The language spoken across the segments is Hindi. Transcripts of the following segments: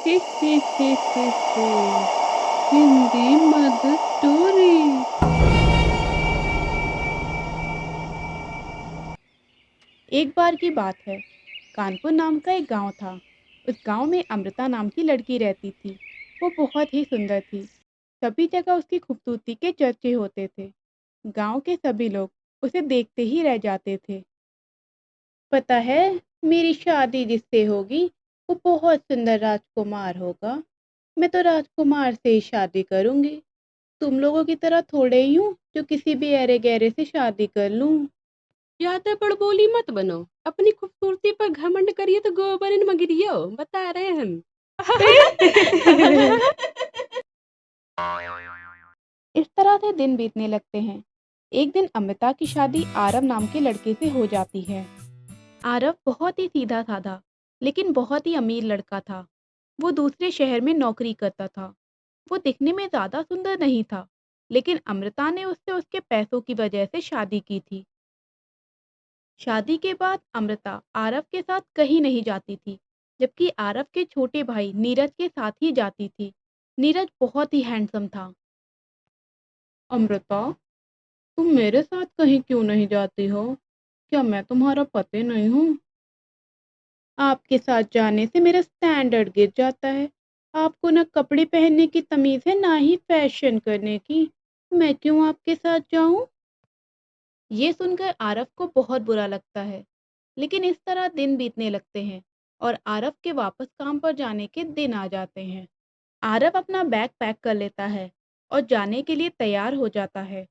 हे हे हे हे हे हिंदी मदर स्टोरी। एक बार की बात है। कानपुर नाम का एक गांव था। उस गांव में अमृता नाम की लड़की रहती थी। वो बहुत ही सुंदर थी। सभी जगह उसकी खूबसूरती के चर्चे होते थे। गांव के सभी लोग उसे देखते ही रह जाते थे। पता है, मेरी शादी जिससे होगी वो बहुत सुंदर राजकुमार होगा। मैं तो राजकुमार से ही शादी करूंगी। तुम लोगों की तरह थोड़े ही हूँ जो किसी भी ऐरे गहरे से शादी कर लूं। ज्यादा बड़बोली मत बनो। अपनी खूबसूरती पर घमंड करिए तो गोबर में गिरियो, बता रहे हम। इस तरह से दिन बीतने लगते हैं। एक दिन अमृता की शादी आरव नाम के लड़के से हो जाती है। आरव बहुत ही सीधा साधा लेकिन बहुत ही अमीर लड़का था। वो दूसरे शहर में नौकरी करता था। वो दिखने में ज्यादा सुंदर नहीं था, लेकिन अमृता ने उससे उसके पैसों की वजह से शादी की थी। शादी के बाद अमृता आरव के साथ कहीं नहीं जाती थी, जबकि आरव के छोटे भाई नीरज के साथ ही जाती थी। नीरज बहुत ही हैंडसम था। अमृता, तुम मेरे साथ कहीं क्यों नहीं जाती हो? क्या मैं तुम्हारा पति नहीं हूँ? आपके साथ जाने से मेरा स्टैंडर्ड गिर जाता है। आपको ना कपड़े पहनने की तमीज है, ना ही फैशन करने की। मैं क्यों आपके साथ जाऊं? ये सुनकर आरव को बहुत बुरा लगता है। लेकिन इस तरह दिन बीतने लगते हैं और आरव के वापस काम पर जाने के दिन आ जाते हैं। आरव अपना बैग पैक कर लेता है और जाने के लिए तैयार हो जाता है।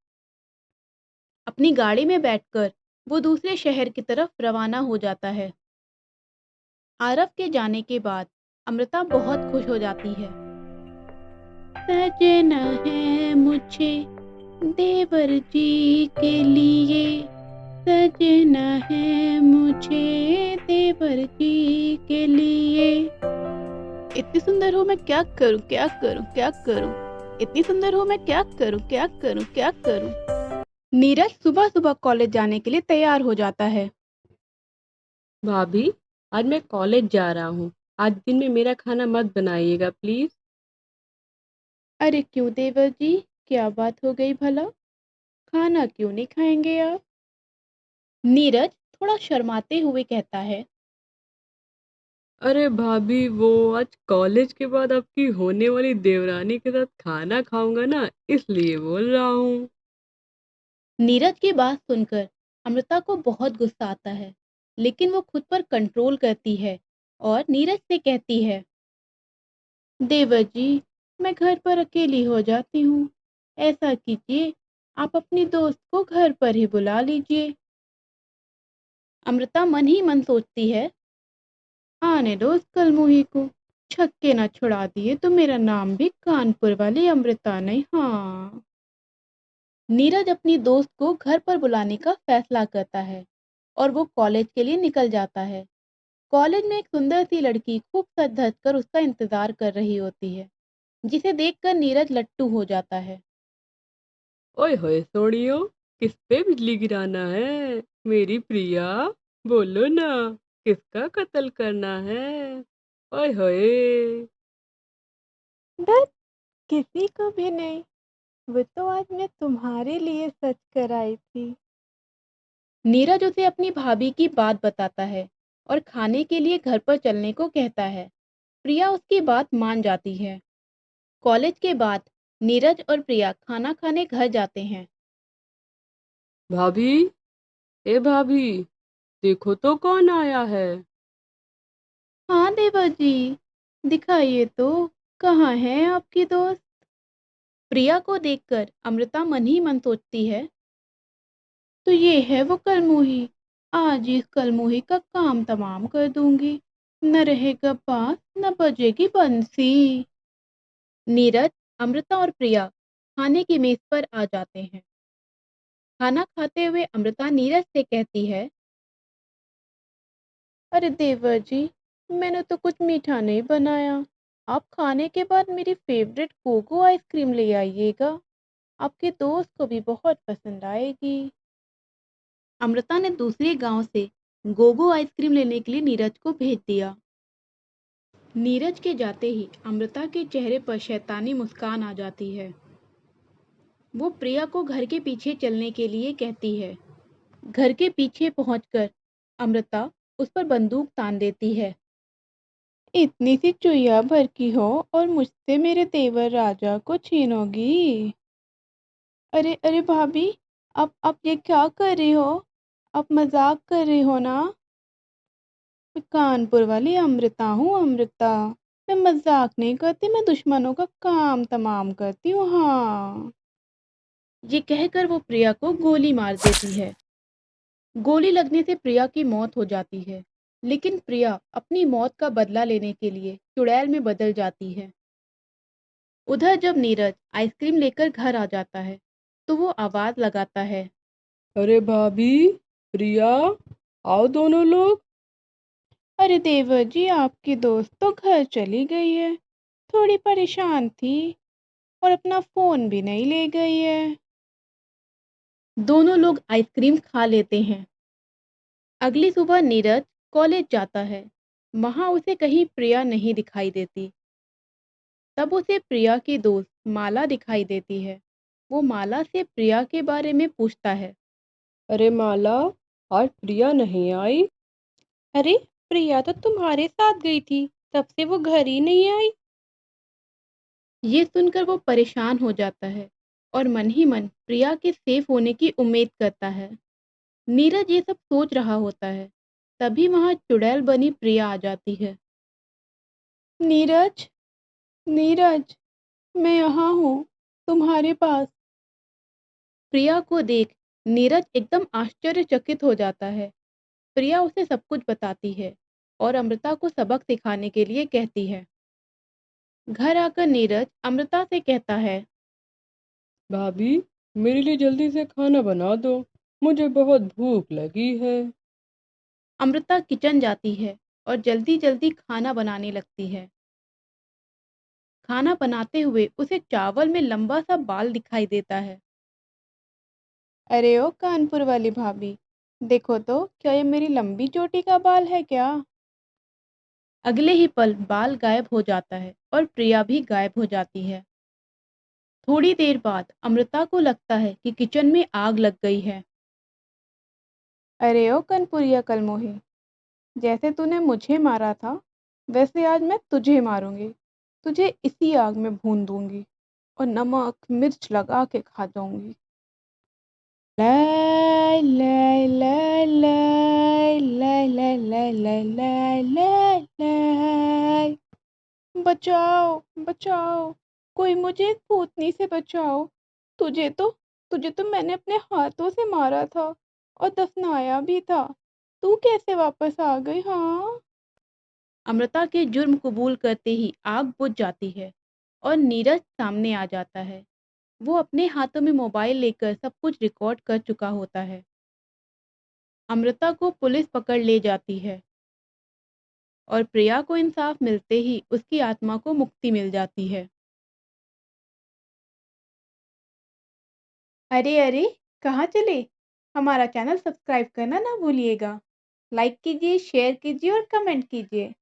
अपनी गाड़ी में बैठकर वो दूसरे शहर की तरफ रवाना हो जाता है। आरव के जाने के बाद अमृता बहुत खुश हो जाती है। सजना है मुझे देवर जी के लिए, सजना है मुझे देवर जी के लिए। इतनी सुंदर हूँ मैं, क्या करूँ क्या करूँ क्या करूँ। इतनी सुंदर हूँ मैं, क्या करूँ क्या करूँ क्या करूँ। नीरज सुबह सुबह कॉलेज जाने के लिए तैयार हो जाता है। भाभी, आज मैं कॉलेज जा रहा हूँ। आज दिन में मेरा खाना मत बनाइएगा प्लीज। अरे क्यों देवर जी, क्या बात हो गई भला? खाना क्यों नहीं खाएंगे आप? नीरज थोड़ा शर्माते हुए कहता है। अरे भाभी, वो आज कॉलेज के बाद आपकी होने वाली देवरानी के साथ खाना खाऊंगा ना, इसलिए बोल रहा हूँ। नीरज की बात सुनकर अमृता को बहुत गुस्सा आता है, लेकिन वो खुद पर कंट्रोल करती है और नीरज से कहती है, देवर जी, मैं घर पर अकेली हो जाती हूँ। ऐसा कीजिए, आप अपनी दोस्त को घर पर ही बुला लीजिए। अमृता मन ही मन सोचती है, आने दो उस कलमुही को। छक्के न छुड़ा दिए तो मेरा नाम भी कानपुर वाली अमृता नहीं। हाँ। नीरज अपनी दोस्त को घर पर बुलाने का फैसला करता है और वो कॉलेज के लिए निकल जाता है। कॉलेज में एक सुंदर सी लड़की खूब सज धज कर उसका इंतजार कर रही होती है, जिसे देखकर नीरज लट्टू हो जाता है। ओए होए सोनियो, किस पे बिजली गिराना है? मेरी प्रिया, बोलो ना, किसका कत्ल करना है? ओए होए। बस किसी को भी नहीं। वो तो आज मैं तुम्हारे लिए सच कर आई थी। नीरज उसे अपनी भाभी की बात बताता है और खाने के लिए घर पर चलने को कहता है। प्रिया उसकी बात मान जाती है। कॉलेज के बाद नीरज और प्रिया खाना खाने घर जाते हैं। भाभी, ए भाभी, देखो तो कौन आया है। हाँ देवर जी, दिखाइए तो, कहाँ है आपकी दोस्त? प्रिया को देखकर अमृता मन ही मन सोचती है, तो ये है वो कलमुही। आज इस कलमुही का काम तमाम कर दूंगी। न रहेगा बांस, न बजेगी बंसी। नीरज, अमृता और प्रिया खाने की मेज पर आ जाते हैं। खाना खाते हुए अमृता नीरज से कहती है, अरे देवर जी, मैंने तो कुछ मीठा नहीं बनाया। आप खाने के बाद मेरी फेवरेट कोको आइसक्रीम ले आइएगा। आपके दोस्त को भी बहुत पसंद आएगी। अमृता ने दूसरे गांव से गोगो आइसक्रीम लेने के लिए नीरज को भेज दिया। नीरज के जाते ही अमृता के चेहरे पर शैतानी मुस्कान आ जाती है। वो प्रिया को घर के पीछे चलने के लिए कहती है। घर के पीछे पहुंचकर अमृता उस पर बंदूक तान देती है। इतनी सी चुहिया भर की हो और मुझसे मेरे तेवर राजा को छीनोगी? अरे अरे भाभी, आप ये क्या कर रही हो? आप मजाक कर रही हो ना? मैं कानपुर वाली अमृता हूँ, अमृता। मैं मजाक नहीं करती, मैं दुश्मनों का काम तमाम करती हूँ, हाँ। ये कहकर वो प्रिया को गोली मार देती है। गोली लगने से प्रिया की मौत हो जाती है। लेकिन प्रिया अपनी मौत का बदला लेने के लिए चुड़ैल में बदल जाती है। उधर जब नीरज आइसक्रीम लेकर घर आ जाता है तो वो आवाज लगाता है। अरे भाभी, प्रिया, आओ दोनों लोग। अरे देवर जी, आपकी दोस्त तो घर चली गई है। थोड़ी परेशान थी और अपना फोन भी नहीं ले गई है। दोनों लोग आइसक्रीम खा लेते हैं। अगली सुबह नीरज कॉलेज जाता है। वहां उसे कहीं प्रिया नहीं दिखाई देती। तब उसे प्रिया की दोस्त माला दिखाई देती है। वो माला से प्रिया के बारे में पूछता है। अरे माला, आज प्रिया नहीं आई? अरे, प्रिया तो तुम्हारे साथ गई थी, तब से वो घर ही नहीं आई। ये सुनकर वो परेशान हो जाता है और मन ही मन प्रिया के सेफ होने की उम्मीद करता है। नीरज ये सब सोच रहा होता है, तभी वहां चुड़ैल बनी प्रिया आ जाती है। नीरज, नीरज, मैं यहाँ हूँ, तुम्हारे पास। प्रिया को देख नीरज एकदम आश्चर्यचकित हो जाता है। प्रिया उसे सब कुछ बताती है और अमृता को सबक सिखाने के लिए कहती है। घर आकर नीरज अमृता से कहता है। भाभी, मेरे लिए जल्दी से खाना बना दो, मुझे बहुत भूख लगी है। अमृता किचन जाती है और जल्दी जल्दी खाना बनाने लगती है। खाना बनाते हुए उसे चावल में लंबा सा बाल दिखाई देता है। अरे ओ कानपुर वाली भाभी, देखो तो क्या ये मेरी लंबी चोटी का बाल है क्या? अगले ही पल बाल गायब हो जाता है और प्रिया भी गायब हो जाती है। थोड़ी देर बाद अमृता को लगता है कि किचन में आग लग गई है। अरे ओ कनपुरिया कलमोही, जैसे तूने मुझे मारा था वैसे आज मैं तुझे मारूंगी। तुझे इसी आग में भून दूंगी और नमक मिर्च लगा के खा जाऊंगी। लाई लाई लाई लाई लाई लाई लाई लाई लाई लाई लाई। बचाओ, बचाओ, कोई मुझे इस भूतनी से बचाओ। तुझे तो तुझे तो मैंने अपने हाथों से मारा था और दफनाया भी था। तू कैसे वापस आ गई? हाँ। अमृता के जुर्म कबूल करते ही आग बुझ जाती है और नीरज सामने आ जाता है। वो अपने हाथों में मोबाइल लेकर सब कुछ रिकॉर्ड कर चुका होता है। अमृता को पुलिस पकड़ ले जाती है और प्रिया को इंसाफ मिलते ही उसकी आत्मा को मुक्ति मिल जाती है। अरे अरे, कहाँ चले? हमारा चैनल सब्सक्राइब करना ना भूलिएगा। लाइक कीजिए, शेयर कीजिए और कमेंट कीजिए।